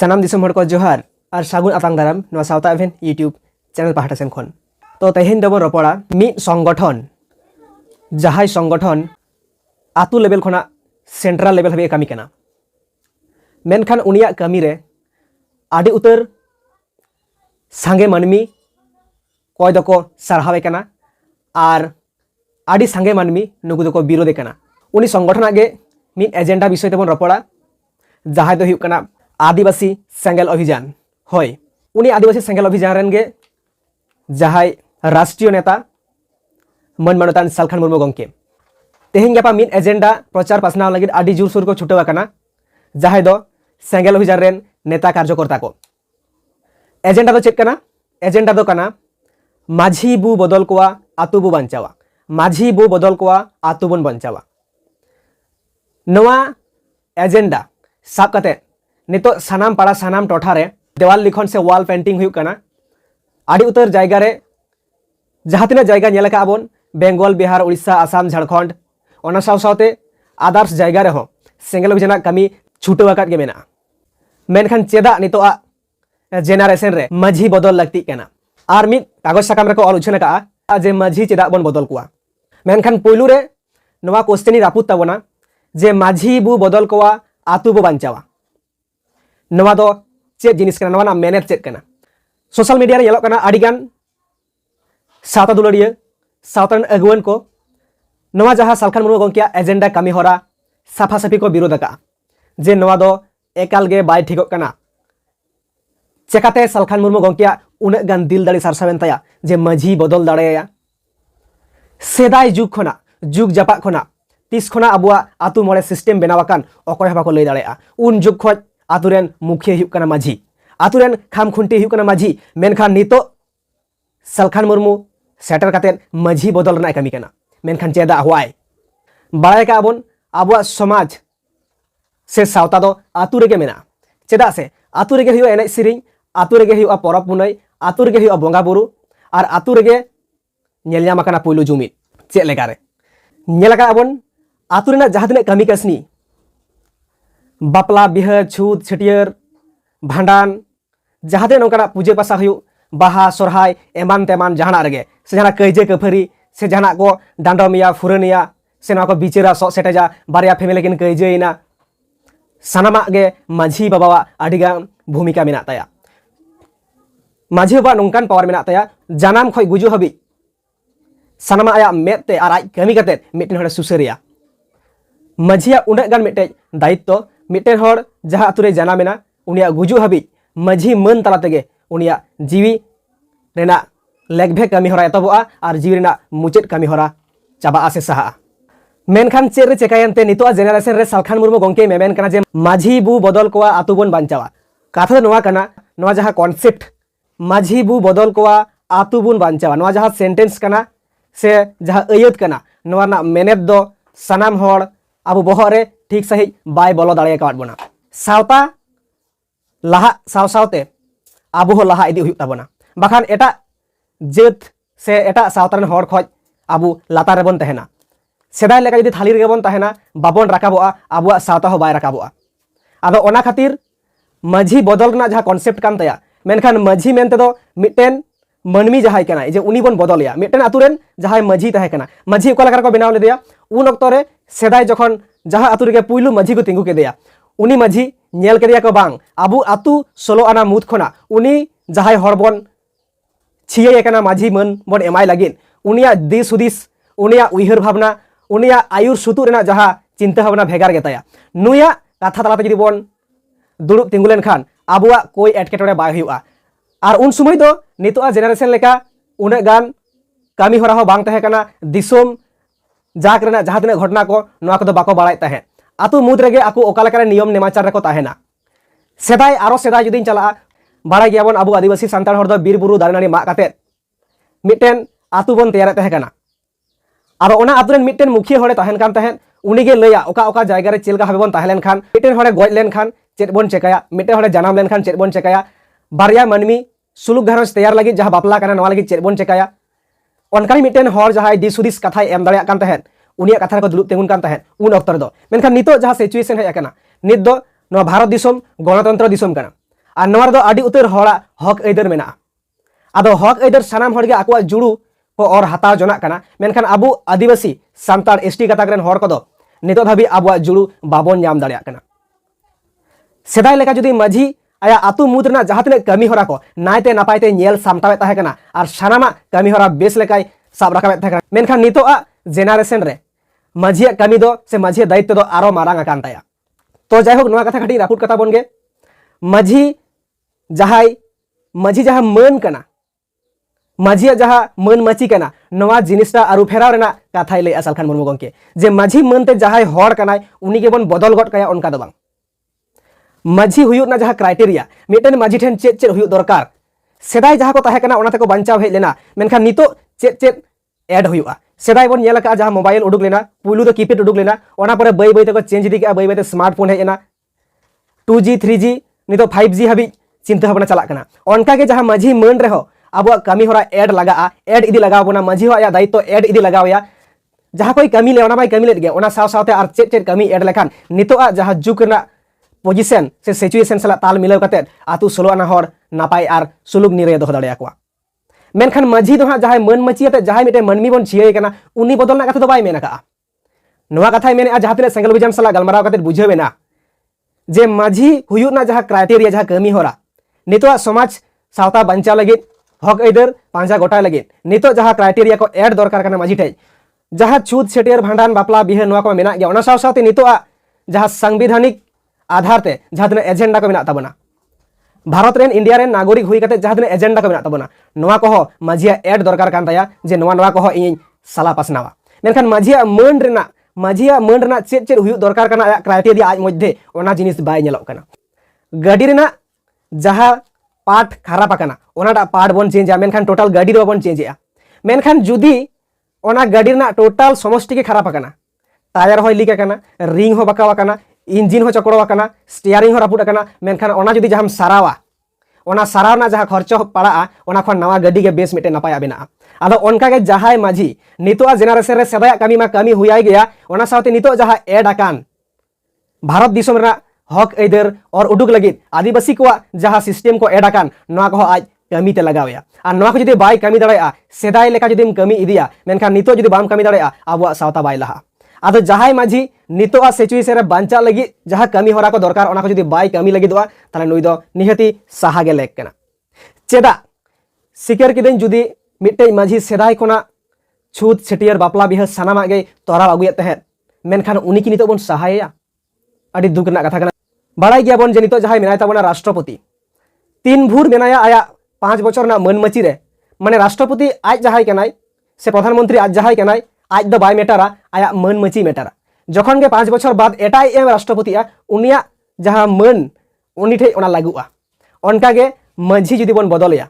सानाम दिसम हड़ को जोहार और सागुन आतांग दाराम नवा सावता इवेंट यूट्यूब चैनल पाहटा सेन खन तो तेहेन दबो रपड़ा मिद संगठन जहाय संगठन आतु लेवल खना सेंट्रल लेवल हाबे कामी कना मेनखान उनिया कामी रे आडी उतर सांगे मानमी कय दको सारहावे कना और आडी सांगे मानमी नुकु दको विरोधे कना उनी संगठन आगे मिद एजेंडा विषय तेबन रपड़ा जहाय दो हुयुक कना आदिवासी सेंगेल अभियान होय उनी आदिवासी सेंगेल अभियान रेन गे जहाय राष्ट्रीय नेता मन मानतान सालखान मुर्मू गंके तेहेन गापा मिद एजेंडा प्रचार पासनाव लगिद आडी जोरसोर को छुटाव कना जहाय दो सेंगेल अभियान रेन नेता कार्यकर्ता को एजेंडा दो चेक कना एजेंडा दो कना माझी बु बदल कोआ आतु बु बांचावा माझी बु बदल कोआ आतु बन बांचावा नवा एजेंडा साब कते नितो सानाम पाड़ा सानाम टोठा रे देवाल लिखन से वाल पेंटिंग हुयुक कना आड़ी उतर जायगा रे जहाँ तिना जायगा नेल का आबोन बेंगल बिहार उड़ीसा आसाम झारखंड ओना साव सावते आदार्स जायगा रे हो सेंगेल अभियान कमी छुटो आकात गे मेना मेनखान चेदा नितो आ जेनारेशन रे माझी बदल लगती कना आर मिद कागज साकाम रे को ऑल उछन का जे माझी चेदा बन बदल कुआ मेनखान पोइलु रे नवा क्वेश्चन रापुत ताबोना जे माझी बु बदल कोआ आतु बु बांचावा नवा दो चेक जिनिस कना नवा ना मेनेज चेक कना सोशल मीडिया रे येलोक कना आडिगान सावता दुलड़िया सावतान अगुवन को नवा जहाँ सालखान मुर्मू गंकिया एजेंडा कमी होरा साफा साफी को विरोध का जे नवा दो एकाल गे बाय ठिक कना चेकाते सालखान मुर्मू गंकिया उन्हें गान दिल दाड़ी सारसावेन ताया जे माझी बदल दाड़ेया सेदाय जुग खना जुग जापा खना तीस खना अबुआ आतु मोड़े सिस्टेम बनावाकान अकय हबा को लई दाड़ेया उन जुग खज आतुरेन मुखिया हुयुक कना माझी आतुरेन खाम खुंटी हुयुक कना माझी मेनखान नितो सालखान मुर्मू सेटर काते माझी बदल रना कामी कना मेनखान चेदा हवाय बाय का आबोन आबुआ समाज से सावता दो आतु रेगे मेना चेदा से आतु रेगे हुयुआ एने सिरिंग आतु रेगे हुयुआ परब पुनई आतु रेगे हुयुआ बोंगा बुरु और आतु रेगे नेल ᱧᱟᱢ आकाना पुइलु जुमिद चेक लेका रे नेल का आबोन आतु रेना जहाँ तिना कामी कासनी बापला बिहा छूत छटियर भांडान जहाँ ते नौका पूजा पासा हुयु बाहा सोरहाय एमान तेमान जहाना रगे से जहाना कइजे कफरी से जहाना को डांडमिया फुरनिया से ना को बिचेरा सो सेटेजा बारिया फैमिली किन कइजेइना सानामा गे माझी बाबावा आडिगा भूमिका मेना ताया माझी बाबा नोंकान पावर मेना ताया जानाम खय गुजु हबि सानामा आया मेते आर आय कमी कते मिटिन हड़े सुसरिया माझिया उन्हें गान मिटे दायित्व मिटेन हड़ जहाँ आतुरे जाना मेना उनिया गुजु हबी माझी मन तला तेगे उनिया जीवी रेना लेगभे कमी हरा एतबोआ और जीवी रेना मुचेद कमी हरा चाबा से सहा मेनखान चेक रे चेकायनते नितो जेनारेशन रे सालखान मुर्मू गंके मेमेन कना जे माझी बु बदल कोआ आतु बन बांचावा कथा नोआ कना नोआ जहाँ कॉन्सेप्ट माझी बु बदल कोआ आतु बन बांचावा नोआ जहाँ सेंटेंस कना से जहाँ अयत कना नोआ ना मेनेद दो सानाम हड़ आबो बहरे ठीक सही बाय बोलो दाड़े काट बना सावता लाहा साव सावते आबो हो लाहा इदी हुयुक ताबोना बाखान एटा जेत से एटा सावतारन हड़ खज आबो लातार रेबन तहेना सेदाय लेका जदि थाली रेबन तहेना बाबन राकाबोआ आबुआ सावता हो बाय राकाबोआ आदो ओना खातिर माझी बदल ना जहाँ कॉन्सेप्ट कान तया मेनखान माझी मेनते दो मिटेन मनमी जहाय कना जे उनी बन बदलया मिटेन आतुरेन जहाय माझी तहे कना माझी ओका लगा को बनाव लेदेया उन ऑक्तो रे सेदाय जखन जहाँ आतु रेगे पुइलु माझी को तिंगु केदेया उनी माझी नेल केदेया को बांग आबु आतु 16 आना मुद खना उनी जहाय हड़बन छिये कना माझी मन बन एमाय लागिन उनिया दिस हुदिस उनिया उइहर भावना उनिया आयुर सुतु रेना जहाँ चिंता भावना भेगार गेताया नुया कथा तलाते जदि बन दुड़ुब तिंगुलेन खान आबुआ कोई एटकेटोड़े बाय हुयुआ और उन समय दो नितो जेनारेशन लेका उन्हें गान कामी हरा हो बांग तहे कना दिसोम जाक रेना जहाँ तिना घटना को नोआ को बाको बाड़ाय तहे आतु मुद रेगे आकु ओका लेका नियम नेमाचार रेको ताहेना सेदाय आरो सेदाय जुदिन चला बाड़ाय गयाबन आबु आदिवासी सान्ताड़ हड़ दो बीर बुरु दारे नाड़ी मा काते मिटेन आतु बन तैयार तहे कना आरो ओना आतु रेन मिटेन मुखिया हड़े ताहेन कान तहेन उनी गे लैया ओका ओका जायगा रे चेलका हबे बन ताहेलेन खान मिटेन हड़े गoj लेन खान चेद बन चेकाया मिटेन हड़े जानाम लेन खान चेद बन चेकाया बारिया मानमी सुलुक घरज तैयार लगी जहाँ बापला कना नवा लगी चेद बन चेकाया अनकानी मिटेन हड़ जहाँ दिसुदिस कथा एम दाड़ेया कान तहेन उनिया कथा को दुलुब तेंगुन कान तहेन उन ऑक्तो रे दो मेनखान नितो जहाँ सिचुएशन है कना नित दो नवा भारत दिसोम गणतंत्र दिसोम कना और नवा रे दो आदि उतर हड़ा हक आइदार मेना आदो हक आइदार सानाम हड़ गे आकवा जुड़ू को और हताव जोना कना मेनखान आबू आदिवासी सांतार एसटी गाताक रेन हड़ कोदो नितो धाबी आबुआ जुड़ू बाबन नाम दाड़ेया कना सेदाय लेका जुदी माझी आया आतु मुद्रना जहाँ तिना कमी हरा को नायते नापायते नेल सामटावे ताहे कना और सानामा कमी हरा बेस लेकाय साब राखाबे ताहे कना मेनखान नितो आ जेनारेशन रे माझिया कमी दो से माझिया दायित्व दो आरो मारांग आकान ताया तो जायहोक नोआ कथा खाटी रापुट कथा बोन गे माझी जहाँ मान कना माझिया जहाँ मान मची कना नोआ जिनिसटा आरु फेराव रेना कथाय लैया सालखान मुर्मू गंके जे माझी मानते जहाँ हड़ कनाय उनी गेबन बदल गड काया उनका दो बांग माझी हुयुना जहाँ क्राइटेरिया मिटन माझी ठेन चेत चेत हुयु दरकार सेदाय जहाँ को ताहे कना ओना तेको बांचाव हेज लेना मेनखान नितो चेत चेत ऐड हुयुआ सेदाय बोन नेल का जहाँ मोबाइल उडुक लेना पुलु दो कीपैड उडुक लेना ओना परे बै बै तेको चेंज इदी के बै बै ते स्मार्टफोन हेज एना 2G 3G नितो 5G हाबी चिंता भावना चला कना ओनका के जहाँ माझी मान रेहो आबुआ कमी हरा ऐड लगा ऐड इदी लगाव बोना माझी हो आया दायित्व ऐड इदी लगावया जहाँ कोई कमी ले ओना बाय कमी लेद गे ओना साव सावते आर चेत चेत कमी ऐड लेखान नितो आ जहाँ जुग रेना पोजिशन से सिचुएशन साला ताल मिलाव कते आतु सोलोआना हर नापाय आर सुलुक निरे दोह दाड़े आकोआ मेनखान माझी दो जहाँ मन मचियाते जहाँ मिटे मनमी बन छिये कना उनी बदलना कथा दो बाय मेन का नोआ कथाय मेने जहाँ तिना सेंगल बिजान साला गलमाराव कते बुझावेना जे माझी हुयुना जहाँ क्राइटेरिया जहाँ कमी हरा नितो समाज सावता बंचा लगे हक आइदार पांजा गोटाय लगे नितो जहाँ क्राइटेरिया को ऐड दरकार कना माझी ठे जहाँ छूत छेटियर भांडान बापला बिहे नोआ को मेना गया ओना साव सावते नितो जहाँ संविधानिक आधार ते जहाँ तिना एजेंडा को मेना ताबना भारत रेन इंडिया रेन नागरिक हुई कते जहाँ तिना एजेंडा को मेना ताबना नोआ को हो माझिया ऐड दरकार कान ताया जे नोआ को हो इन साला पासनावा मेनखान माझिया मान रेना चेत चेत हुयु दरकार कना आया क्राइटेरिया आज मध्य ओना जिनिस बाय नेलोक कना गाड़ी रेना जहाँ पार्ट खराब आकना ओनाटा पार्ट बन चेंज मेनखान टोटल गाड़ी रो बन चेंज मेनखान जुदी ओना गाड़ी रेना टोटल समष्टि के खराब आकना टायर हो लीक आकना रिंग हो बाकाव आकना इंजिन हो चकड़ो आकना स्टीयरिंग हो रापुट आकना मेनखान ओना जुदी जहाँ सारावा ओना सारावना जहाँ खर्च पड़ा ओना खन नवा गाड़ी के बेस मिटे नपाय बेना आदो ओनका के जहाँ माझी नितो जेनारेशन रे सेदाय कमी मा कमी हुयाय गया ओना सावते नितो जहाँ ऐड आकान भारत दिसोम रेना हक आइदार और उडुक लगी आदिवासी को जहाँ सिस्टेम को ऐड आकान नोआ को आज कमी ते लगावया और नोआ को जुदी बाय कमी दाड़ेया सेदाय लेका जुदीम कमी इदिया मेनखान नितो जुदी बाम कमी दाड़ेया आबुआ सावता बाय लहा आदो जहाँ माझी नितो सिचुएशन रे बांचा लगी जहाँ कमी हरा को दरकार ओना को जुदी बाय कमी लगी दो ताले नुई दो निहती साहा गे लेक कना चेदा सिकर किदेन जुदी मिट्टे माझी सेदाय कोना छूत छेटियर बापला बिहा सानामा गे तोरा अगुयत तहे मेनखान उनी की नितो बन सहायया अडी दुख ना कथा कना बाड़ाय गया बन जे नितो जहाँ मेनाय ताबोना राष्ट्रपति 3 भूर मेनाया आया 5 बछर ना मन मची रे माने राष्ट्रपति आज जहाँ कनाय से प्रधानमंत्री आज जहाँ कनाय आज दो बाय मेटारा आया मन मची मेटारा जखन के 5 बछर बाद एटाई एम राष्ट्रपति उनिया जहाँ मन उनी ठे ओना लागुआ ओनका गे माझी जुदी बन बदलया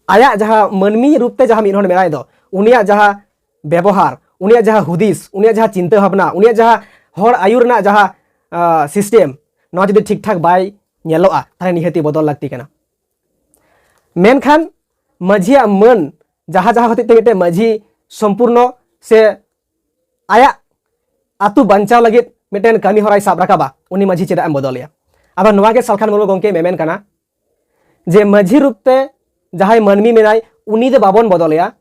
आया जहाँ मनमी रूपते जहाँ मिन हन मेनाय दो उनिया जहाँ व्यवहार उनिया जहाँ हुदिस उनिया जहाँ चिंता भावना उनिया जहाँ हर आयुरना जहाँ सिस्टेम नोआ जुदी ठीक ठाक बाय नेलोआ ताले निहती बदल लागती कना मेनखान माझिया मन जहाँ जहाँ होते मिटे माझी सम्पूर्ण से आया आतु बंचाव लगे मिटेन कमी हराय साब राकाबा उनी माझी चेदा एम बदलया अब नोआ के सालखान मुर्मू गंके मेमेन कना जे माझी रूपते जहाँ मनमी मेनाय उनी दे बाबन बदलया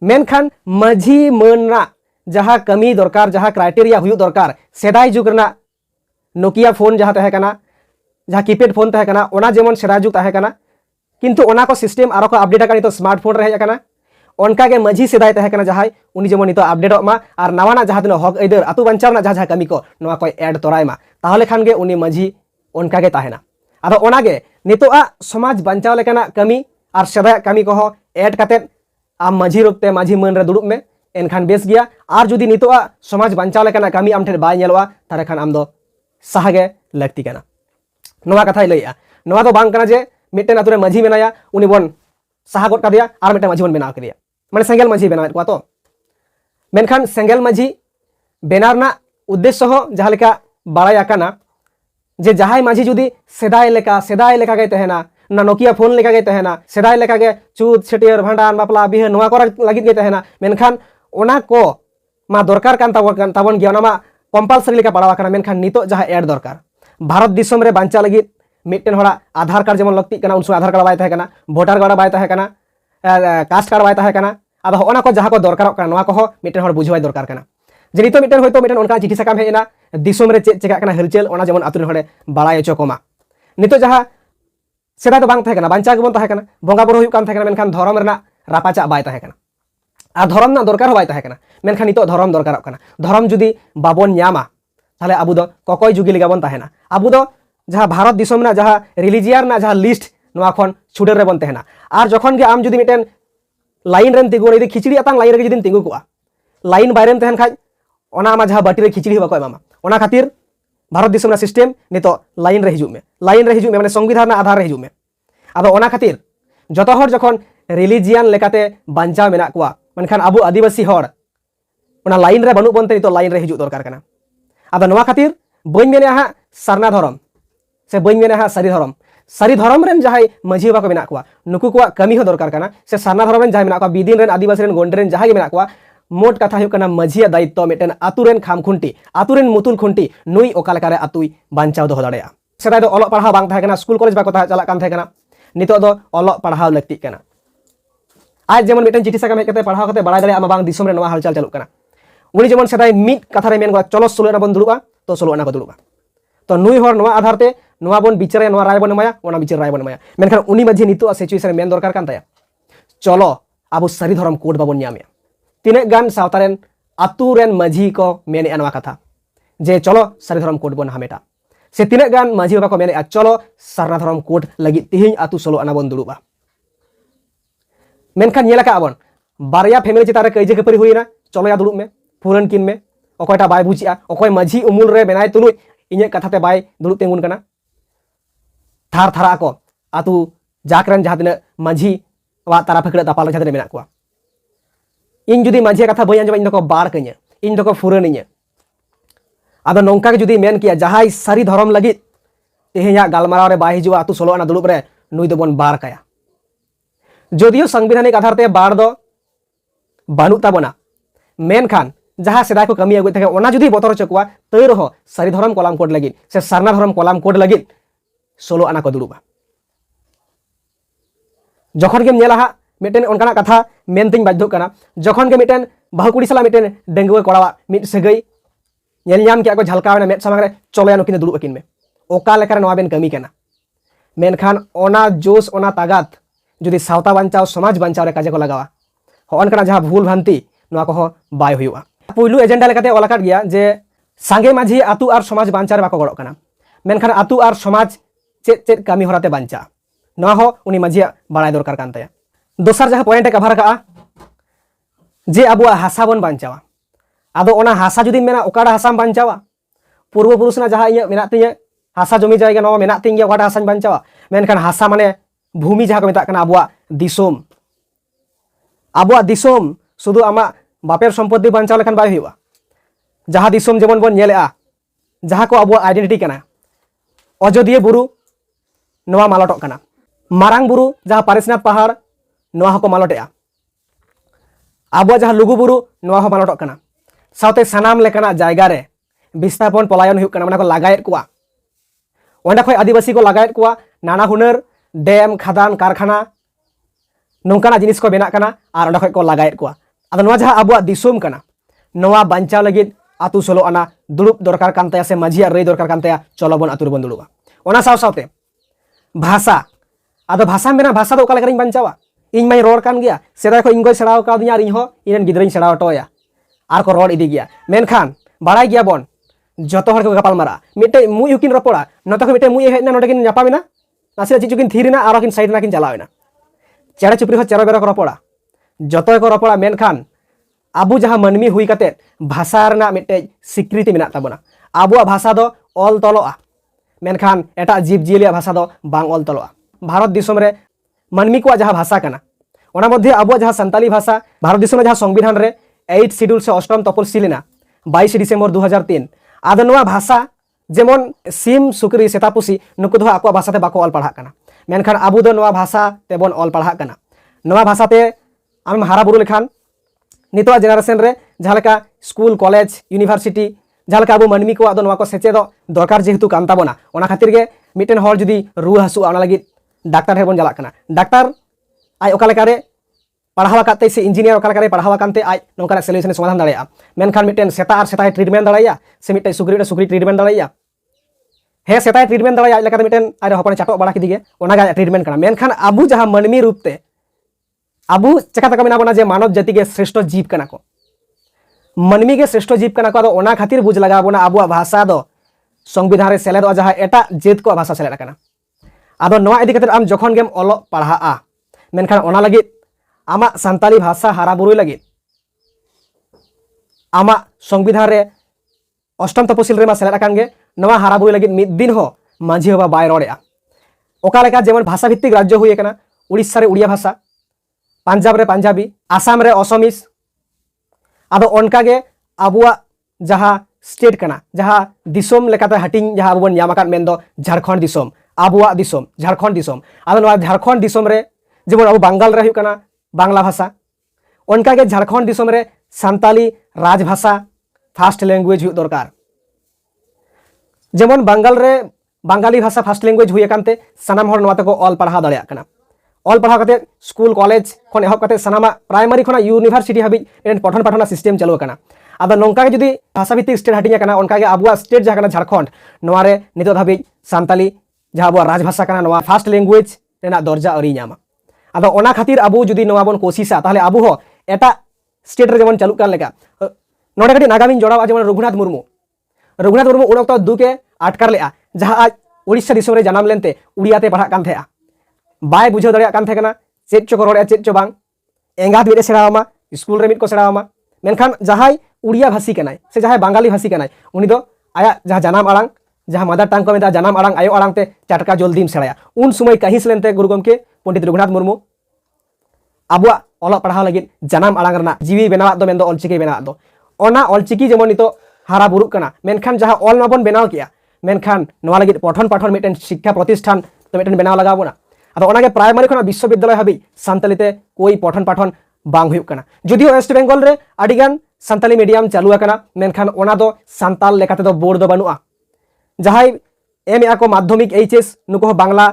मेनखान माझी मनना जहाँ कमी दरकार जहाँ क्राइटेरिया हुयु दरकार सेदाय जुग रेना नोकिया फोन जहाँ तहे कना जहाँ कीपैड फोन तहे कना ओना जेमन सेदाय जुग तहे कना किंतु ओना को सिस्टेम आरो को अपडेट आका नितो स्मार्टफोन रे हेज आकना ओनका के माझी सेदाय तहे कना जहाँ उनी जेमन नितो अपडेट मा आर नावाना जहाँ तिनो हक आइदार आतु बांचावना जहाँ जहाँ कमी को नोआ को ऐड तोराय मा ताहले खान गे उनी माझी ओनका के ताहेना आदो ओना गे नितो आ समाज बांचाव लेकाना कमी आर सेदाय कमी को हो ऐड काते आम माझी रूपते माझी मन रे दुड़ुब में एनखान बेस गया और जुदी नितो समाज बांचाव लेकाना कमी आम ठेन बाय नेलोआ तारे खान आम दो साहागे लगती कना नोआ कथाय लैया नोआ दो बांग कना जे मिट्टेन आतुरे माझी मेनाया उनी बन साहा गद कादिया आर मिट्टे माझी बन बेनाव करिया माने सेंगेल माझी बेनाव को तो मेनखान सेंगेल माझी बेनारना उद्देश्य हो जहाँ लेका बाड़ाय आकाना जे जहाँ माझी जुदी सेदाय लेका गे तहेना ना नोकिया फोन लेका गे तहेना सेदाय लेका गे चूत छेटियर भांडान बापला बिहे नोआ को लागित गे तहेना मेनखान ओना को मा दरकार कान ताबन गे ओना मा कंपलसरी लेका पड़ाव आकाना मेनखान नितो जहाँ ऐड दरकार भारत दिसोम रे बांचा लगी मिट्टन हड़ा आधार कार्ड जेमन लगती उन समय आधार कार्ड बाय तहे कना भोटार कार्ड बाय तहे कना कास्ट कार्ड बाय तहे कना अब होना को जहाँ को दरकार कना नोआ को मिट्टन हड़ बुझावाय दरकार कना जे नितो मिट्टन होयतो मिट्टन उनका चिठी साकाम हेना दिसोम रे चेक चेका कना हलचल ओना जेमन आतुर हड़े बाड़ाय अचो कोमा नितो जहाँ सेदा तो बांग तहे कना बांचा गेबन तहे कना बंगा बुरु हुयुक कान तहे कना मेनखान धरम रेना रापाचा बाय तहे कना आ धरम ना दरकार बाय तहे कना मेनखान नितो धरम दरकार कना धरम जुदी बाबन न्यामा ताहले आबु दो ककय जुगी लिगाबन तहेना आबु दो जहाँ भारत दिसोम ना जहाँ रिलिजियन ना जहाँ लिस्ट नोआ खन छुडर रे बन तहेना आर जखन गे आम जुदी मिटेन लाइन रेन तिगु इदि खिचड़ी आतांग लाइन रे जुदी तिगु कोआ लाइन बायरेन तहन खाज ओना आमा जहाँ बाटी रे खिचड़ी बाको एमामा ओना खातिर भारत दिसोम ना सिस्टम नितो लाइन रे हिजुग में माने संविधान ना आधार रे हिजुग में आदो ओना खातिर जतो हर जखन रिलिजियन लेकाते बांचा मेना कोआ मेनखान आबु आदिवासी हर ओना लाइन रे बनु बनते नितो लाइन रे हिजुग दरकार कना आदो नोआ खातिर बइन मेने हा सरना धरम से बइन मेने हा सारी धरम रेन जहाय माझी बाको मेना कोआ नुकु कोआ कमी हो दरकार कना से सरना धरम रेन जहाय मेना कोआ बिदिन रेन आदिवासी रेन गोंड रेन जहाय गे मेना कोआ मोट कथा हुई कना माझी दायित्व मिटेन आतु रेन खामखुंटी आतु रेन मुतुल खुंटी नुई ओका लेकारे आतुई बांचाव दो दाड़ेया सेदाय दो ओलो पढ़ाव बांग थाहे कना स्कूल कॉलेज बाको चला कान थाहे कना नितो दो ओलो पढ़ाव लगती कना आज जेमन मिटेन चिठी साकाम हेज कते पढ़ाव कते बाड़ाय दाड़े आमा बांग दिसोम रे नोआ हालचाल चालू कना उनी जेमन सेदाय मिट कथा रे मेन चलो सोलो ना बन दुड़ुबा तो सोलो ना को दुड़ुबा तो नुई हर नोआ आधार ते नोआ बन बिचारे नोआ राय बन माया ओना बिचार राय बन माया मेनखान उनी माझी नितो सिचुएशन मेन दरकार कान ताया चलो आबो सारी धरम कोड बाबन न्यामे तिने गान सावतारेन आतु रेन माझी को मेने नोआ कथा जे चलो सारी धरम कोड बन हामेटा से तिने गान माझी बाबा को मेने चलो सरना धरम कोड लगी तिहिं आतु सोलो आना बन दुड़ुबा मेनखान नेला आबन बारया फैमिली चितारे कइजे खपरी हुइना चलो या दुड़ुब में पुरन किन में अकयटा बाय बुझिया अकय माझी उमुल रे बेनाय तुलुय इnye कथाते बाय दुड़ुब तेंगुन कना थार थारा को आतु जाकरन जहाँ तिना माझी वा तारा फकड़ा दापाल जहाँ मेना कोआ इन जुदी माझी कथा बई आंजम इन दको बार कइnya इन दको फुरनिnya आदो नोंका के जुदी मेन किया जहां सारी धर्म लगी तेहेया गालमाराव रे बाय हिजुआ आतु सोलो आना दुड़ुब रे नुई दो बन बार काया जदियो संविधानिक आधार ते बार दो बानु ताबोना मेनखान जहाँ सेदाय को कमी अगुत ओना जुदी बतर चकुआ तै रहो सारी धरम कलाम कोड लगी से सरना धरम कलाम कोड लगी सोलो आना को दुड़ुबा जखन के नेला हा मिटेन ओनकाना कथा मेनतिन बाध्य कना जखन के मिटेन बाहु कुड़ी सला मिटेन डेंगुए कोड़ावा मिट सगई नेल ᱧᱟᱢ के को झलकावना मेट सामने चलो यानो किन दुड़ुब अकिन में ओका लेकर नोआ बेन कमी कना मेनखान ओना जोश ओना तागात जुदी सावता बांचाव समाज बांचाव रे काजे को लगावा होन कना जहां भूल भ्रांति नोआ को बाय हुयुआ पुइलु एजेंडा लेकाते ओलाकाट गया जे सांगे माझी आतु आर समाज बांचा रे बाको गड़ो कना मेनखान आतु आर समाज चेत चेत कमी होराते बांचा नोआ हो उनी माझी बाड़ाय दरकार कान ताया दोसर जहां पॉइंट ए कभार का जे आबुआ हासा बन बांचावा आदो ओना हासा जुदी मेना ओकाडा हासाम बांचावा पूर्व पुरुष ना जहां इया मेना तिया हासा जमी जायगा नोआ मेना तिंगिया ओकाडा हासान बांचावा मेनखान हासा माने भूमि जहां को मेता कना आबुआ दिसोम सुदु आमा बापेर सम्पत्ति बांचाव लेखान बाय हुआ जहां दिसोम जेमन बन नेलेआ जहां को आबुआ आइडेंटिटी कना अजोदिया बुरु नोआ मालटक कना मारांग बुरु जहां पारिसनाथ पहाड़ नोआ को मालटेआ आबुआ जहां लुगु बुरु नोआ हो मालटक कना साउते सनाम लेकाना जायगा रे विस्थापन पलायन हुयुक कना माने को लागायत कुआ ओंडा खय आदिवासी को लागायत कुआ नाना हुनर डैम खादान कारखाना नोंकाना जिनिस को बेना कना आर ओंडा खय को लागायत कुआ आदो नोआ जहां आबुआ दिसोम कना नोआ बांचा लगित आतु सोलो आना दुड़ुब दरकार कान ताया से माझिया रई दरकार कान ताया चलो बन आतु बन दुड़ुबा ओना साव सावते भाषा आदो भाषा मेना भाषा दो ओका लेकारिन बांचावा इन माई रोड कान गया सेदाय को इंगो सेड़ाव का दिया इन हो इनन गिदरइन सेड़ाव टोया आर को रोड इदी गया मेनखान बाड़ाय गया बन जतो हर को गपाल मारा मिटे मुई हुकिन रपोड़ा नतो को मिटे मुई हेना नोटे किन जापामिना नासे चिचुकिन थीरिना आरो किन साइड ना किन चलावेना चेड़ा चुपरी हो चेरो बेरो को रपोड़ा जतो को रपोड़ा मेनखान आबु जहां मनमी हुई कते भाषा रना मिटे स्वीकृति मेना ताबोना आबुआ भाषा दो ऑल तलोआ मेनखान एटा जीव जीलिया भाषा दो बांग ऑल तलोआ भारत दिसोम रे मनमी को जहां भाषा कना ओना मध्य आबुआ जहां संताली भाषा भारत दिसोम जहां संविधान रे 8 शिड्यूल से 8 तपलसी लेना 22 डिसेम्बर 2003 आदो नोआ भाषा जेमन सिम सुकरी सेतापुसी नुकु दो आको भाषा ते बाको ऑल पढ़ा कना मेनखान आबु दो नोआ भाषा तेबन ऑल पढ़ा कना नोआ भाषा ते आम हारा बुरु लेखान नितवा जेनारेशन रे जहालका स्कूल कॉलेज यूनिवर्सिटी जहालका आबु मनमी को आदो नोआ को सेचे दो दरकार जेहेतु कान ताबोना ओना खातिर गे मिट्टन हर जुदी रुआ हसुआ ओना लगी डाक्तार ठेन बन चलाक कना डाक्तार आज ओका लेकारे पढ़ावा काते से इंजीनियर ओका लेकारे पढ़ावा कानते आज नोंकाना सॉल्यूशन समाधान दाड़ेया मेनखान मिट्टन सेता आर सेता ट्रीटमेंट दाड़ेया से मिट्टन सुकरी सुकरी ट्रीटमेंट दाड़ेया हे सेता ट्रीटमेंट दाड़ेया आज लेकाते मिट्टन आरे हपन चाटो बड़ा किदिगे ओना गा ट्रीटमेंट कना मेनखान आबू जहां मानमी रूपते आबू चेका तक मेना बना जे मानव जाति के श्रेष्ठ जीव कना को मानमी के श्रेष्ठ जीव कना को आदो ओना खातिर बुझ लगा बोना आबू भाषा दो संविधान रे सेलेदो जहां एटा जेत को भाषा सेलेद कना आदो नवा इदी खातिर आम जखन गेम ओलो पढ़ाआ मेनखान ओना लगी आमा सान्ताली भाषा हारा बुरुई लगी आमा संविधान रे अष्टम तपसिल रे मा सेलेद कान गे नवा हारा बुरुई लगी मिद दिन हो माझी होबा बाय रोडेआ ओका लेका जेमन भाषा भित्तिक राज्य हुई कना उड़ीसा रे उड़िया भाषा पंजाब रे पंजाबी आसाम रे असमीस आदो ओनका गे आबुआ जहां स्टेट कना जहां दिसोम लेकाते हटिंग जहां आबु बन यामाकान मेंदो झारखंड दिसोम आबुआ दिसोम झारखंड दिसोम आदो नवा झारखंड दिसोम रे जेमन आबु बंगाल रे हुई कना बांग्ला भाषा ओनका गे झारखंड दिसोम रे सान्ताली राजभाषा फास्ट लैंग्वेज हुई दरकार जेमन बंगाल रे बंगाली भाषा फास्ट लैंग्वेज हुई कानते सनाम हर नवा तको ऑल पढ़ा दाड़ेया कना ऑल पढ़ा करते स्कूल कॉलेज खन एहब करते सनामा प्राइमरी खना यूनिवर्सिटी हाबी पठन पाठना सिस्टम चालू करना आदो नोंका के जुदी भाषा भित्तिक स्टेट हटिंग करना उनका के आबुआ स्टेट जहां झारखंड नवा रे नितो धाबी सान्ताली जहां आबुआ राजभाषा करना नवा फास्ट लैंग्वेज रेना दर्जा अरी नामा आदो ओना खातिर आबु जुदी नवा बन कोशिशा ताहले आबु हो एटा स्टेट रे जेमन चालू कर लेका नोडे कटी नागामिन जोड़ावा जेमन रघुनाथ मुर्मू उन ओक्तो दुके आटकार लेआ जहां आज उड़ीसा दिसोम रे जनाम लेनते उड़ियाते पढ़ा कान थेआ बाय बुझाव दाड़ेया कान थे कना चेद चो को रोड़े चेद चो बांग एंगात मिटे सेड़ावामा स्कूल रे मिट को सेड़ावामा मेनखान जहां उड़िया भाषी कनाय से जहां बंगाली भाषी कनाय उनी दो आया जहां जनाम आड़ांग जहां मदर टांग को मेदा जनाम आड़ांग आयो आड़ांग ते चाटका जल्दीम सेड़ाया उन समय कहिस लेनते गुरु गमके पंडित रघुनाथ मुर्मू आबुआ ओला पढ़ाव लगी जनाम आड़ांग रना जीवी बेनावात दो मेंदो ऑलचिकी बेनावात दो ओना ऑलचिकी जेमन नितो हारा बुरु कना मेनखान जहां ऑल माबन बेनाव किया मेनखान नवा लगी पठन पाठन मिटन शिक्षा प्रतिष्ठान तो मिटन बेनाव लगा बोना आदो ओना के प्राइमरी खना विश्वविद्यालय हाबी सान्तालीते कोई पठन पाठन बांग हुई कना जदिओ वेस्ट बेंगल रे आडिगान सान्ताली मीडियम चालू कना मेनखान ओना दो सान्ताल लेकाते दो बोर्ड दो बनुआ जहां एम ए को माध्यमिक एचएस नुको बांग्ला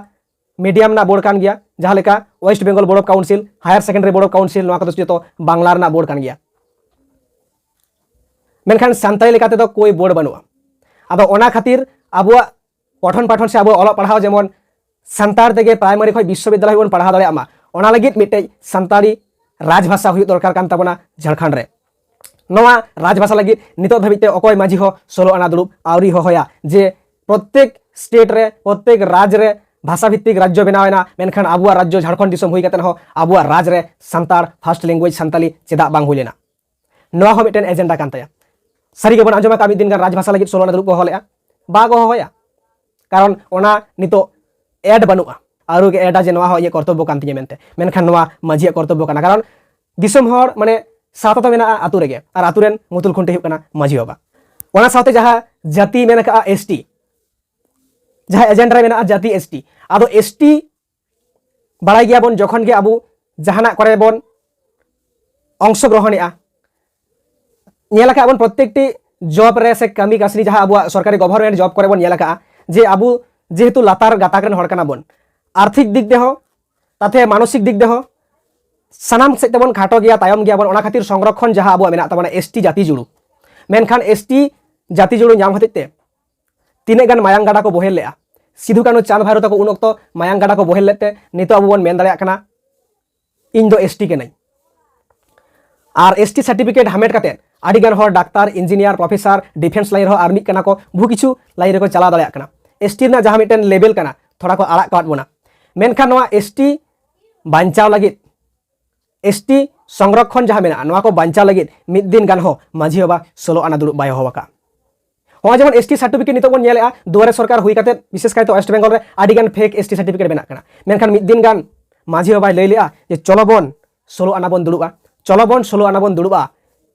मीडियम ना बोर्ड कान गया जहां लेका West Bengal board of council higher secondary board of council नवा को तो बांग्ला ना बोर्ड कान गया मेनखान सान्ताली लेकाते दो कोई बोर्ड बनुआ आदो ओना खातिर आबुआ पठन पाठन से आबु ओला पढ़ाव जेमन सान्तार तेगे प्राइमरी खय विश्वविद्यालय बन पढ़ा दाड़ेयामा ओना लगित मिटे सान्ताली राजभाषा हुई दरकार कान ताबना झारखंड रे नवा राजभाषा लगित नितो धाबिते अकय माझी हो 16 आना दुरुब आवरी हो होया जे प्रत्येक स्टेट रे प्रत्येक राज्य रे भाषा भित्तिक राज्य बनावेना मेनखान आबुआ राज्य झारखंड दिसम हुई कतन हो आबुआ राज रे सान्तार फास्ट लैंग्वेज सान्ताली चेदा बांग हुई लेना नवा हो मिटेन एजेंडा कान ताया सारी गेबन आंजमा का मिद दिन गान राजभाषा लगित 16 आना दुरुब को होलेया बाग हो होया कारण ओना नितो एड बनुआ आरु के एडा जे नवा हो ये कर्तव्य कान तिया मेनते मेनखान नवा माझिया कर्तव्य काना कारण दिसम हर माने साथ तो मेना आतु रेगे आर आतु रेन मुतुल खुंटे हुई कना माझी बाबा ओना साथे जहां जाति मेना का एसटी जहां एजेंडा मेना जाति एसटी आदो एसटी बाड़ाय गया बन जखन के आबु जहाना करे बन अंशग्रहणेआ नेला का बन प्रत्येकटी जॉब रे से कमी कासनी जहां आबु सरकारी गवर्नमेंट जॉब करे बन नेला का जे आबु जेहेतु लातार गाताकरेन हड़ कना बन आर्थिक दिक दे हो ताथे मानसिक दिक दे हो सानाम से तेबन खाटो गया तायम गया बन ओना खातिर संरक्षण जहां आबु मेना तबना एसटी जाति जुड़ू मेनखान एसटी जाति जुड़ू नाम हतिते तीने गान मायांग गाडा को बोहेल लेआ सिधु कानु चांद भैरव तको उन ओक्तो मायांग गाडा को बोहेल लेते नितो आबु बन मेन दाड़ेया कना इन दो एसटी के नहीं आर एसटी सर्टिफिकेट हामेट काते आडी गान हर doctor engineer professor defence line हो आर्मी कना को बहु किछु लाइन रे को चला दाड़ेया कना एसटी ना जहां मिटन लेवल कना थोड़ा को आड़ा काट बोना मेनखान नवा एसटी बांचाव लगित एसटी संरक्षण जहां मेना नवा को बांचाव लगित मिद दिन गान हो माझी बाबा 16 आना दुरुब बाय होवाका हो जेमन एसटी सर्टिफिकेट नितो बन नेलेआ दुआरे सरकार हुई काते विशेष कायतो वेस्ट बेंगल रे आडी गान फेक एसटी सर्टिफिकेट बेना कना मेनखान मिद दिन गान माझी बाबा लई लेआ जे चलो बन 16 आना बन दुरुबा चलो बन 16 आना बन दुरुबा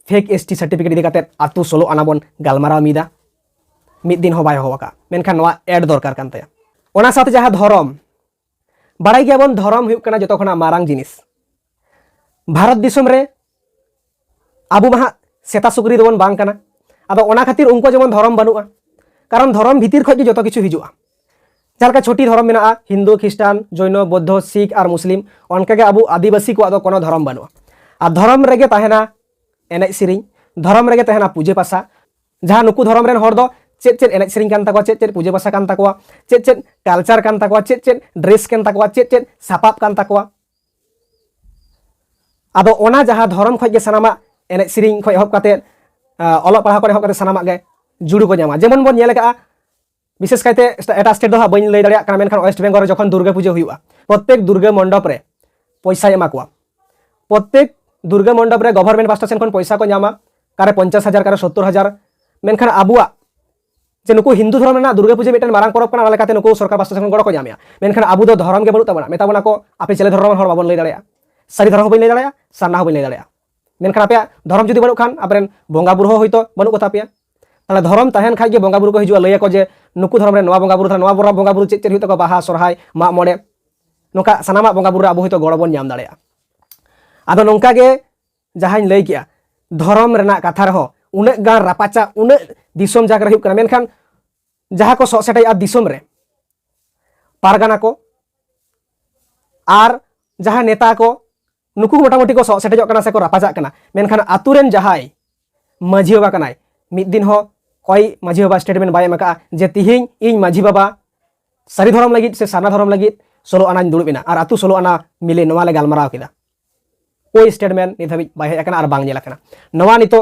फेक एसटी सर्टिफिकेट इदी काते आतु 16 आना बन गालमाराव मिदा मिद दिन हो बाय होवाका मेनखान नवा एड दरकार कान ताया ओना साथे जहां धर्म बाड़ाय गया बन धर्म हुई कना जतो खना मारांग जिनिस भारत दिसम रे आबु महा सेता सुकरी दोबन बांग कना आदो ओना खातिर उनको जेमन धर्म बनुआ कारण धर्म भीतर खय जतो किछु हिजुआ जहाँ छोटी धर्म में हिंदू ख्रिस्टान जैन बौद्ध सिख और मुस्लिम उनका अब आदिवासी को कोनो धर्म बनवा और धर्म रेगे तहना एनज सेरिंग धर्म रेगे तहना पूजे पासा जहाँ नुकु धर्म रेन हर दो चेत चेत एनज सेरिंग कान ताकवा चेत चेत पूजे पासा कान ताकवा चेत चेत कल्चर कान ताकवा चेत चेत ड्रेस कान ताकवा चेत चेत सापाब कान ताकवा आदो ओना जहाँ धर्म खज के सानामा एनज सेरिंग खज एहब काते ऑल पढ़ा को एहब काते सानामा गे जुड़ू को नामा जेमन बन नेल का विशेष कहते एटा स्टेट दो बन लई दाड़िया मेनखान वेस्ट बेंगल जखन दुर्गा पूजा हुआ प्रत्येक दुर्गा मंडप रे पैसा एमा को प्रत्येक दुर्गा मंडप रे गवर्नमेंट पास्टा सेन खन पैसा को नामा कारे 50,000 कारे 70,000 मेनखान आबुआ जे नुकु हिंदू धर्म ना दुर्गा पूजा मिटन मारांग परब कना लेकाते नुकु सरकार पास्टा सेन गड़ को नामिया मेनखान आबु दो धर्म के बनु तबना मेताबना को आपे चले धर्म हर बाबन लई दाड़िया सारी धर्म बन लई दाड़िया साना हो बन लई दाड़िया मेनखान आपे धर्म जुदी बनु खान आपरेन बोंगा बुरु होइतो बनु को तापिया ताले धर्म तहन खाइ के बोंगा बुरु को हिजुआ लई को जे नुकु धर्म रे नवा बोंगा बुरु नवा बोंगा बुरु चेत चेत हुइतो को बाहा सरहाय मा मोड़े नोका सानामा बोंगा बुरु आबु होइतो गड़बन नाम दाड़िया आदो नोंका गे जहां लई किया धर्म रेना कथा रहो उन्हें गान रापाचा उन्हें दिसोम जाकर हुई करना मेनखान जहां को सौ सेटाई दिसोम रे पारगाना को आर जहां नेता को नुकु मोटामोटी को सौ सेटेजो करना से को रापाचा करना मेनखान आतुरेन जहां माझी बाबा करना मिद दिन हो कोई माझी बाबा स्टेटमेंट बाय एमका जे तिहिं इन माझी बाबा सारी धर्म लगी से साना धर्म लगी 16 आना दुड़बिना और आतु 16 आना मिले नवा ले गालमाराव किदा कोई स्टेटमेंट नित हाबि बाय हेज आर बांग नेला नवा नितो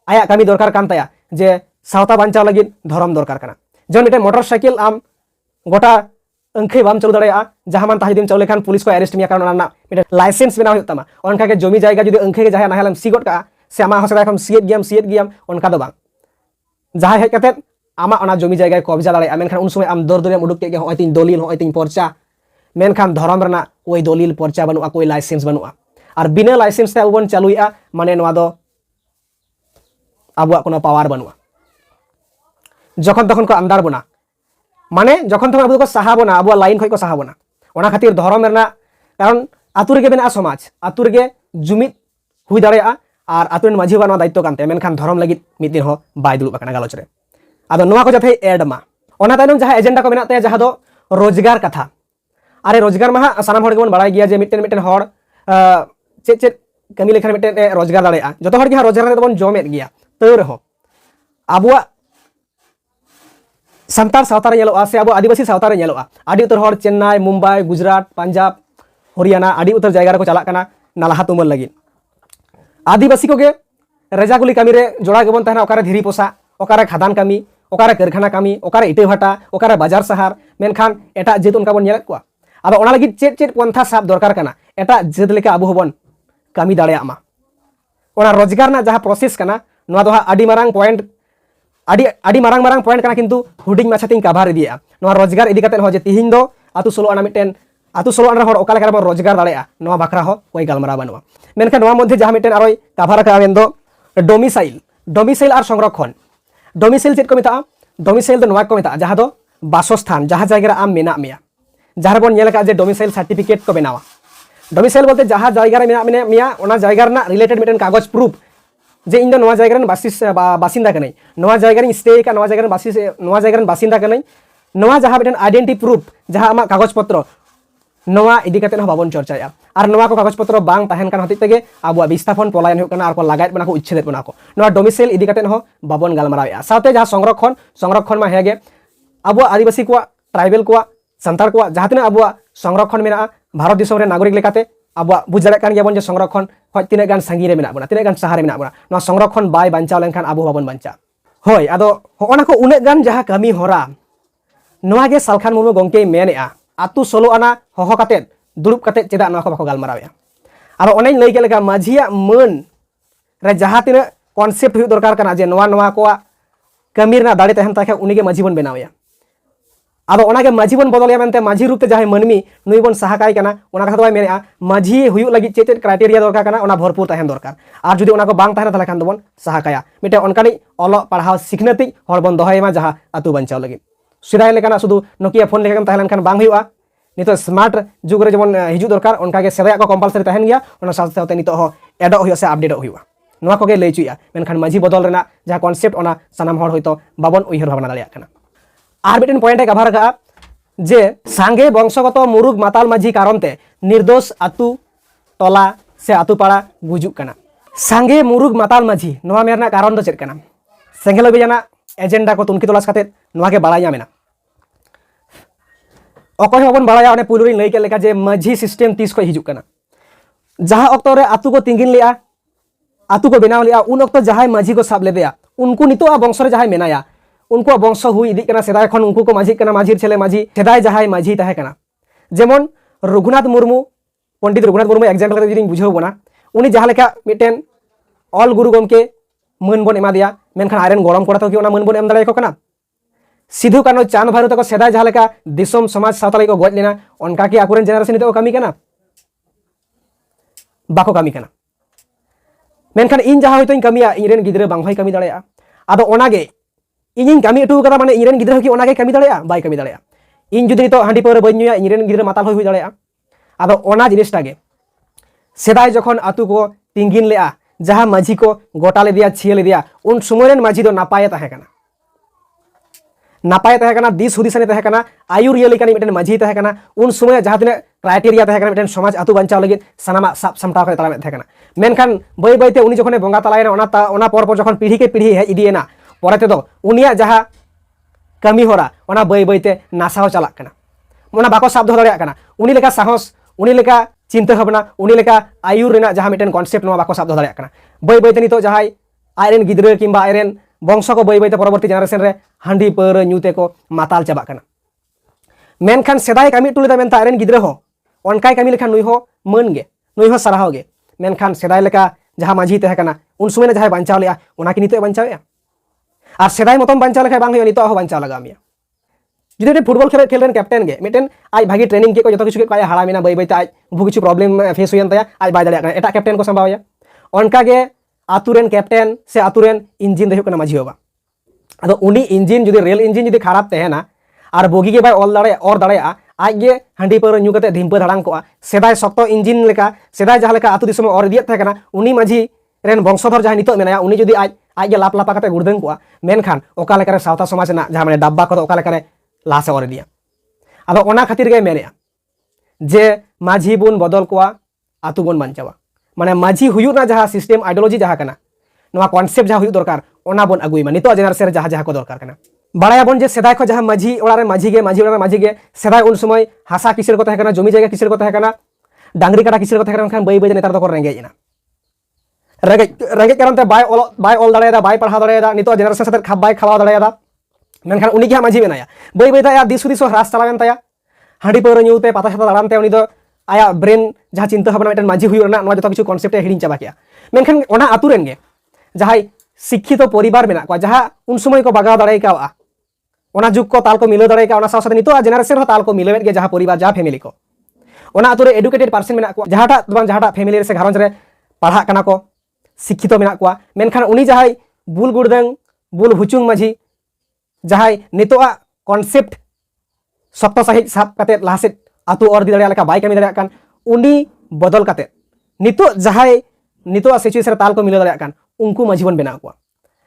आया कमी दरकार कान ताया जे सावता बांचाव लगी धर्म दरकार काना जन मिटे मोटरसाइकिल आम गोटा अंखे बाम चलू दाड़िया जहां मान ताहिदिम चल लेखान पुलिस को अरेस्ट मिया कारण ओना मिटे लाइसेंस बनाव हुई तमा ओनका के जमी जायगा जुदी अंखे के जहां नाहेलम सिगट का से आमा हसदा खम सियत गियाम ओनका दो बांग जहां हेज कते आमा ओना जमी जायगा कब्जा दाड़िया मेनखान उन समय आम दर दरियाम उडुक के होय तिन दलिल होय तिन पर्चा मेनखान धर्म रेना कोई दलिल पर्चा बनुआ कोई लाइसेंस बनुआ और बिना लाइसेंस ते अबन चालुया माने नवा दो आबुआ कोनो पावर बनुआ जखन तखन को अंदार बना माने जखन तखन आबु को साहा बना आबुआ लाइन खय को साहा बना ओना खातिर धर्म रेना कारण आतु रेगे बेना समाज आतु रेगे जुमिद हुई दाड़िया और आतु रेन माझी बाबा दायित्व कानते मेनखान धर्म लगी मिद दिन हो बाय दुलुब आकना गालोच रे आदो नवा को जाथे एड मा ओना तायनम जहां एजेंडा को मेना ते जहां दो रोजगार कथा अरे रोजगार मा सानाम हर गेबन बाड़ाय गिया जे मिटन हर चेत चेत कमी लेखान मिटन रोजगार दाड़िया जतो हर गे रोजगार दबन जमेत गिया तो रहो आबुआ संतार सावतारे नेलोआ से आबो आदिवासी सावतारे नेलोआ आदि उतर हर चेन्नई मुंबई गुजरात पंजाब हरियाणा आदि उतर जायगा रे को चला कना नालाहा तुमल लगी आदिवासी को गे रेजागुली कमी रे जोड़ा गेबन तहना ओकारे धीरी पोसा ओकारे खादान कमी ओकारे कारखाना कमी ओकारे इटे भाटा ओकारे बाजार शहर मेनखान एटा जेत उनका बन नेलत को आदो ओना लगी चेत चेत पंथा साब दरकार कना एटा जेत लेका आबो हबन कमी दाड़िया मा ओना रोजगार ना जहां प्रोसेस कना नवा दोहा आडी मारांग पॉइंट आडी मारांग मारांग पॉइंट कना किंतु हुडिंग माछातिंग कभार इदिया नवा रोजगार इदी काते हो जे तिहिं दो आतु 16 आना मिटेन आतु 16 आना हर ओका लेका रोजगार दाड़िया नवा बाखरा हो कोई गालमारा बनुआ मेनखान नवा मध्य जहां मिटेन आरोय कभार का आवेन दो डोमिसाइल और संरक्षण डोमिसाइल चेत को मेता डोमिसाइल दो नवा को मेता जहां दो बासस्थान जहां जायगा आम मेना मिया जहां बन नेल का जे डोमिसाइल सर्टिफिकेट को बनावा डोमिसाइल बोलते जहां जायगा रे मेना मिया ओना जायगा रना रिलेटेड मिटेन कागज प्रूफ जे इन नवा जायगा रन बासिंदा कनै नवा जायगा रन स्टे का नवा जायगा रन नवा जायगा रन बासिंदा कनै नवा जहां मिटेन आइडेंटिटी प्रूफ जहां आमा कागज पत्र नवा इदी काते न बाबन चर्चाया और नवा को कागज पत्र बांग ताहेन कान हति तेगे आबुआ विस्थापन पलायन हो कना और को लगायत बना को उच्छेद बना को नवा डोमिसाइल इदी काते न बाबन गालमाराया साथे जहां संरक्षण मा हेगे आबुआ आदिवासी को ट्राइबल को संतार को जहां तिना आबुआ संरक्षण मेना भारत दिसम रे नागरिक लेकाते आबुआ बुझ दाड़े कान गियाबन जे संरक्षण हय तिना गान संगी रे मेना बना तिना गान सहारे मेना बना नवा संरक्षण बाय बांचाव लेनखान आबु बाबन बांचा होय आदो होना को उने गान जहां कमी होरा नवा गे सालखान मुर्मू गंके मेनेआ आतु 16 आना होहो काते दुड़ुब काते चेदा नवा को बाको गालमाराया आरो ओनेन लई के लेका माझिया मन रे जहां तिना कॉन्सेप्ट हुई दरकार कना जे नवा को कमी रे दाड़े तहन ताखे उनीगे माझी बन बनावया आदो ओनागे माझी बन बदलया मेनते माझी रूप ते जहां मनमी नुई बन सहाकाय कना ओना कथा दो मेनेआ माझी हुई लगी चेत क्राइटेरिया दरकार कना ओना भरपूर तहन दरकार आर जुदी ओना को बांग तहना तले खान दबन सहाकाया मिटे ओनकानी ओलो पढ़ाव सिखनती हर बन दोहायमा जहां आतु बंचाव लगी सिदाय लेकाना शुधु नोकिया फोन लेकान तहलन खान बांग हुआ नितो स्मार्ट जुग रे जेमन हिजु दरकार ओनकागे सेदाय को कंपलसरी तहन गया ओना साथ साथ नितो हो एडो हुआ से अपडेट हुआ नवा कोगे लई चुया मेनखान माझी बदल रेना जहां कॉन्सेप्ट ओना सनाम हर होइतो बाबन उइहर भावना दाड़िया कना आर मिटेन पॉइंट ए कभार का जे सांगे वंशगत मुरुग माताल माझी कारणते निर्दोष आतु टोला से आतु पाड़ा गुजुक कना। सांगे मुरुग माताल माझी नोआ मेरना कारण दो चेक कना सेंगेल अभियान एजेंडा को तुनकी तलाश खातिर नोआ के बाड़ा मेना अकय बाबन बाड़ा ओने पुलुरी लई के लेका जे माझी सिस्टम तीस को हिजुक कना जहां अक्तो रे आतु को तिंगिन लिया आतु को बनाव लिया उन अक्तो जहां माझी को साब लेदेया उनको नितो वंश रे जहां मेनाया उनको वंश हुई इदी कना सेदाय खन उनको को माझी कना माझीर छेले माझी सेदाय जहां माझी ताहे कना जेमन रघुनाथ मुर्मू पंडित रघुनाथ मुर्मू एग्जाम्पल कते जदि बुझाव बना उनी जहां लेका मिटेन ऑल गुरु गमके मन बन एमा दिया मेनखान आयरन गरम कोड़ा तो कि ओना मन बन एम दाड़े को कना सिधु कानो चांद भानु तक सेदाय जहां लेका दिसम समाज सावताली को गज लेना उनका की आकुरन जनरेशन नितो कमी कना बाको कमी कना मेनखान इन जहां होइतो इन कमिया इरेन गिदरे बांग होय कमी दाड़ेया आदो ओनागे इन कमी अटू कदा माने इरेन गिदरे की ओनागे कमी दाड़ेया बाय कमी दाड़ेया इन जुदी तो हांडी पर बन नुया इरेन गिदरे माताल होय दाड़ेया आदो ओना जिनिसटागे सेदाय जखन आतु को तिंगिन लेआ जहां माझी को गोटा ले दिया छिए ले दिया उन सुमरेन माझी दो नापाय ताहे कना नापाय ताहे कना दिस हुदिसने ताहे कना आयुर ये लेकानी मिटेन माझी ताहे कना उन समय जहां तिने क्राइटेरिया ताहे कना मिटेन समाज आतु बांचाव लगे सनामा साब समटाव करे ताला ताहे कना मेनखान बय बयते उनी जखने बंगा तलायना ओना पर जखन पीढ़ी के पीढ़ी हेज इदियेना परेते दो उनिया जहां कमी होरा ओना बय बयते नासाव चलाक कना ओना बाको साब दो दाड़ेया कना उनी लेका साहस उनी लेका चिंता भावना उनी लेका आयुर रेना जहां मिटेन कॉन्सेप्ट नो बाको साब दो दाड़ेया कना बय बयते नितो जहां आयरेन गिदरे किंबा आयरेन वंश को बय बयते परवर्ती जनरेशन रे हांडी पर न्यूते को माताल चाबा कना मेनखान सेदाय कमी टुलेदा मेनता आयरेन गिदरे हो ओनकाय कमी लेखान नुई हो मन गे नुई हो सराहो गे मेनखान सेदाय लेका जहां माझी तहे कना उन समय जहां बांचाव लेया ओना की नितो बांचावेया और सेदाय मतम बांचाव लेखाय बांग नितो हो बांचाव लगा मिया जुदी फुटबॉल खेल रेन कैप्टन गे मिटेन आज भागी ट्रेनिंग के को जतो किछु के काय हाड़ा मेना बय बयते आज बहु किछु प्रॉब्लम फेस होयन तया आज बाय दाड़ेया एटा कैप्टन को संभावया ओनका गे आतुरेन कैप्टन से आतुरेन इंजिन दे हुकना माझी होबा अदो उनी इंजिन जुदी रेल इंजिन जुदी खराब तहेना और बोगी के बाय ऑल दाड़े और दाड़ेया आज गे हांडी पर न्यू कते धिमपा धड़ांग को सेदाय सख्तो इंजिन लेका सेदाय जहां लेका आतु दिसम और दियत तहे कना उनी माझी रेन वंशधर जहां नितो मेनाया उनी जुदी आज गे लाप लापा कते गुरदंग को मेनखान ओका लेका रे सावता समाज ना जहां माने डब्बा को ओका लेका रे लासे और दिया अब ओना खातिर गे मेनेया जे माझी बुन बदल को आतु बन बांचावा माने माझी हुयुना जहां सिस्टम आइडियोलॉजी जहां कना नोआ कॉन्सेप्ट जहां हुयु दरकार ओना बन अगुई मा नितो जनरेशन जहां जहां को दरकार कना बाड़ाया बन जे सेदाय को जहां माझी ओड़ा रे माझी गे सेदाय उन समय हासा किसर को तहे कना जमी जायगा किसर को तहे कना डांगरी काटा किसर को तहे कना खान बय बय नेतार दको रेंगेजना रेंगे कारण ते बाय ऑल दाड़ेया बाय पढ़ा दाड़ेया नितो जनरेशन साथे खाब बाय खावा दाड़ेया मेनखान उनी के माझी बेनाया बय बय ताया दिस हुदिस ह्रास चलावेन ताया हांडी पर न्यूते पाता छाता दाड़ान ते उनी दो आया ब्रेन जहां चिंता भावना मिटेन माझी हुयु रना नोआ जतो किछु कॉन्सेप्ट हिडिन चाबा किया मेनखान ओना आतु रेन गे जहां शिक्षित परिवार मेना को जहां उन समय को बागाव दाड़े का ओना जुग को ताल को मिलो दाड़े का ओना साथ साथ नितो जनरेशन हो ताल को मिलेवेत गे जहां परिवार जहां फैमिली को ओना आतु रे एडुकेटेड पर्सन मेना को जहाटा फैमिली से घरंज रे पढ़ा कना को शिक्षित मेना को मेनखान उनी जहां बुल गुड़दंग बुल हुचुंग माझी जहां नितो कॉन्सेप्ट सख्त सहित साब कते लासे आतु और दी दाड़ेया लेका बाय कमी दाड़ेया कान उनी बदल कते नितो जहां नितो सिचुएशन ताल को मिलो दाड़ेया कान उनको माझी बन बेना को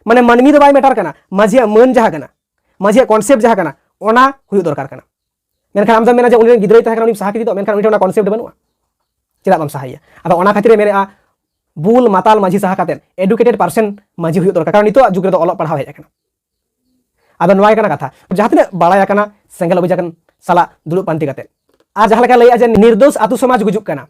माने मनमी दो बाय मैटर कना माझिया मन जहां कना माझिया कॉन्सेप्ट जहां कना ओना हुयु दरकार कना मेनखान आम द मेना जे उनी गिदरई तहे कना उनी सहा किदि दो मेनखान उनी ओना कॉन्सेप्ट बनुआ चेदा बाम सहाया अब ओना खातिर मेने बुल माताल माझी सहा कते एडुकेटेड पर्सन माझी हुयु दरकार कारण नितो जुग रे दो ऑल पढ़ाव हेज कना अब नोया कना कथा जहां तिने बाड़ाया कना सेंगल अभियान साला दुलु पांति कते आ जहां लेका लैया जे निर्दोष आतु समाज गुजुक कना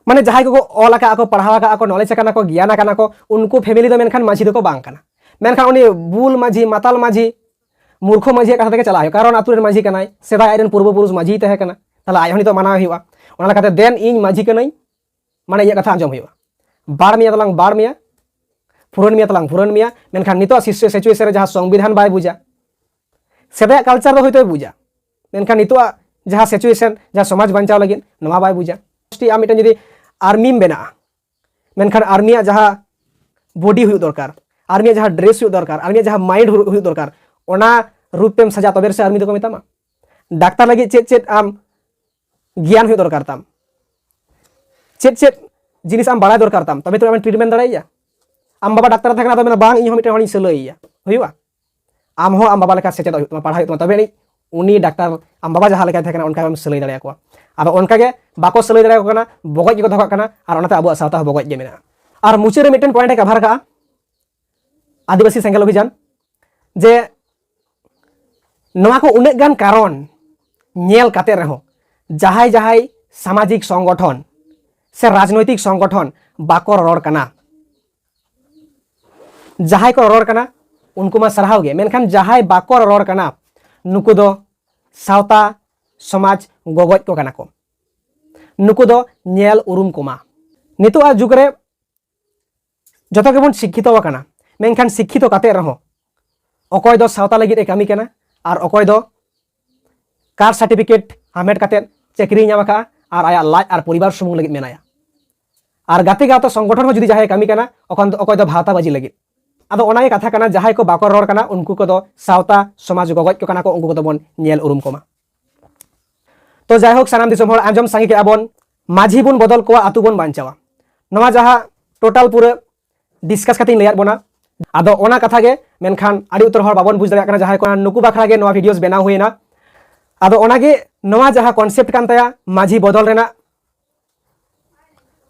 माने जहां को ऑल का को पढ़ावा का को नॉलेज कना को ज्ञान कना को उनको फैमिली दो मेनखान माझी दो को बांग कना मेनखान उनी बुल माझी माताल माझी मूर्खो माझी कथा के चला कारण आतु रे माझी कनाय सेदाय आयरन पूर्व पुरुष माझी तहे कना ताला आय हनी तो माना हुआ ओना लेकाते देन इन माझी कनाय माने ये कथा आंजम हुआ बाड़ मिया तलांग बाड़ मिया फुरन मिया तलांग फुरन मिया मेनखान नितो सिचुएशन रे जहां संविधान बाय बुझा सेदाय कल्चर दो होइतो बुझा मेनखान नितो जहां सिचुएशन जहां समाज बांचाव लगिन नवा बाय बुझा आ मिटेन जदि आर्मी में बेना मेनखान आर्मिया जहां बॉडी हुयु दरकार आर्मिया जहां ड्रेस हुयु दरकार आर्मिया जहां माइंड हुयु दरकार ओना रूप पेम सजा तबेर से आर्मी दो को मेतामा डाक्टर लगी चेत आम ज्ञान हुयु दरकार ताम चेत जिनिस आम बाड़ा दरकार ताम तबे तो आम ट्रीटमेंट दाड़ाइया आम बाबा डाक्टर थाकना तो मेना बांग इन हो मिटे हणी सलैया हुयुआ आम हो आम बाबा लेका सेचेद हुयु तमा पढ़ाई तमा तबे ᱩᱱᱤ ᱰᱟᱠᱛᱟᱨ ᱟᱢ ᱵᱟᱵᱟ ᱡᱟᱦᱟᱸ ᱞᱮᱠᱟᱭ ᱛᱟᱦᱮᱸ ᱠᱟᱱᱟ ᱚᱱᱠᱟ ᱜᱮᱢ ᱥᱟᱹᱞᱟᱹᱭ ᱫᱟᱲᱮ ᱟᱠᱚᱣᱟ ᱟᱫᱚ ᱚᱱᱠᱟ ᱜᱮ ᱵᱟᱠᱚ ᱥᱟᱹᱞᱟᱹᱭ ᱫᱟᱲᱮ ᱟᱠᱚ ᱠᱟᱱᱟ ᱵᱚᱜᱚᱡ ᱜᱮᱠᱚ ᱫᱚᱦᱚ ᱠᱟᱜ ᱠᱟᱱᱟ ᱟᱨ ᱚᱱᱟᱛᱮ ᱟᱵᱚᱣᱟᱜ ᱥᱟᱶᱛᱟ ᱦᱚᱸ ᱵᱚᱜᱚᱡ ᱜᱮ ᱢᱮᱱᱟᱜᱼᱟ ᱟᱨ ᱢᱩᱪᱟᱹᱫ ᱨᱮ ᱢᱤᱫᱴᱮᱱ ᱯᱚᱭᱮᱱᱴ ᱮ ᱠᱟᱵᱷᱟᱨ ᱠᱟᱜᱼᱟ आदिवासी सेंगेल अभियान जे नवा को उन्नत गान कारण नेल काते रहो जहाय जहाय सामाजिक संगठन से राजनैतिक संगठन बाको रड़ कना जहाय को रड़ कना उनको मा सराहाव गे मेनखान जहाय बाको रड़ कना नुकु दो सावता समाज गगज को कना को नुकु दो नेल उरुम कोमा नितो आ जुग रे जतो गेबन शिक्षित वकना मेनखान शिक्षित काते रहो अकय दो सावता लगित ए कामी कना और अकय दो कार सर्टिफिकेट हामेट काते चाकरी नाम का और आया लाज और परिवार सुमुंग लगित मेनाया और गाते गाते संगठन हो जुदी जहाय कामी कना अकन अकय दो भाता बाजी लगित आदो ओनागे कथा कना जहाय को बाको रड़ कना उनको को दो सावता समाज गगज को कना को उनको को बन नेल उरुम कोमा तो जायहोक सानाम दिसम हर आंजम सांगे के आबन माझी बन बदल को आतु बन बांचावा नवा जहा टोटल पूरे डिस्कस कते लेयार बना आदो ओना कथा गे मेनखान आड़ी उतर हर बाबन बुझ दाड़ा जहां को नुकु बाखरा गे नवा वीडियोस बेना हुएना आदो ओना गे नवा जहां कॉन्सेप्ट कान ताया माझी बदल रेना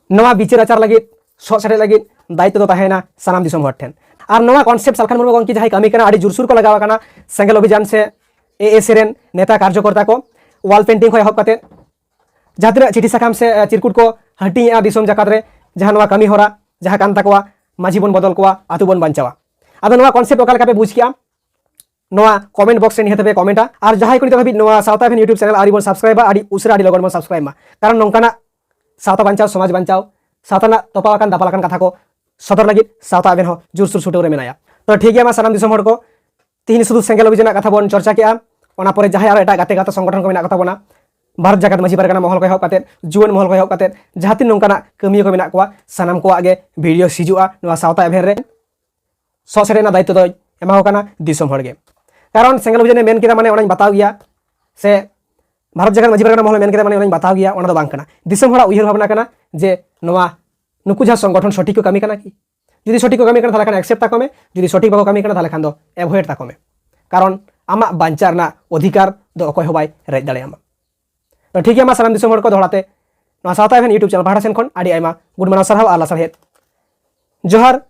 नवा विचार आचार लगी सो सरे लगी दायित्व दो ताहेना सानाम दिसम हर ठेन और नवा कॉन्सेप्ट सालखान मुर्मू गंकी जहां कमी कना आड़ी जुरसुर को लगावा कना सेंगेल अभियान से ए सेरेन नेता कार्यकर्ता को वाल पेंटिंग को हब काते जहां तिना चिठी साकाम से चिरकुट को हटिया दिसम जाकात रे जहां नवा कमी होरा जहां कान ताकवा माझी बन बदल को आतु बन बांचावा आदो नवा कॉन्सेप्ट ओका लेका पे बुझ किया नवा कमेंट बॉक्स रे निहत पे कमेंटा और जहां को नित हबी नवा साउथ अफ्रीकन यूट्यूब चैनल आरी बन सब्सक्राइब आड़ी उसरा आड़ी लगन बन सब्सक्राइब मा कारण नोंकाना साउथ बांचाव समाज बांचाव साउथना तोपावाकान दापालाकान कथा को सदर लगी साउथ अफ्रीकन हो जुरसुर छुटेव रे मेनाया तो ठीक है मा सानाम दिसम हर को तीन सुदु सेंगेल अभियान कथा बन चर्चा किया ओना परे जहां आरो एटा गाते गाते संगठन को मेना कथा बना भारत जागत माझी पारगाना महल को हब काते जुवन महल को हब काते जहां तीन नोंकाना कमियो को मेना कोआ सानाम को आगे वीडियो सिजुआ नवा साउथ अफ्रीकन रे सो सरेना दायित्व दो एमाहो काना दिसम हर गे कारण सेंगेल अभियान मेन केदा माने ओनाኝ बताव गया से भारत जागत माझी पारगाना महल मेन केदा माने ओनाኝ बताव गया ओना दो बांग काना दिसम हरा उयहर भावना काना जे नवा नुकु जहां संगठन सठिक को कमी काना कि जुदी सठिक को कमी काना थाले खान एक्सेप्ट ताको में जुदी सठिक बाको कमी काना थाले खान दो एभॉइड ताको में कारण आमा बांचारना अधिकार दो अकय होबाय रेज दाड़े आमा तो ठीक है मा सानाम दिसम हर को दोहराते नवा साउथ अफ्रीकन यूट्यूब चैनल भाड़ा सेन खन आड़ी आयमा गुड माना सरहाव आला सरहेत जोहार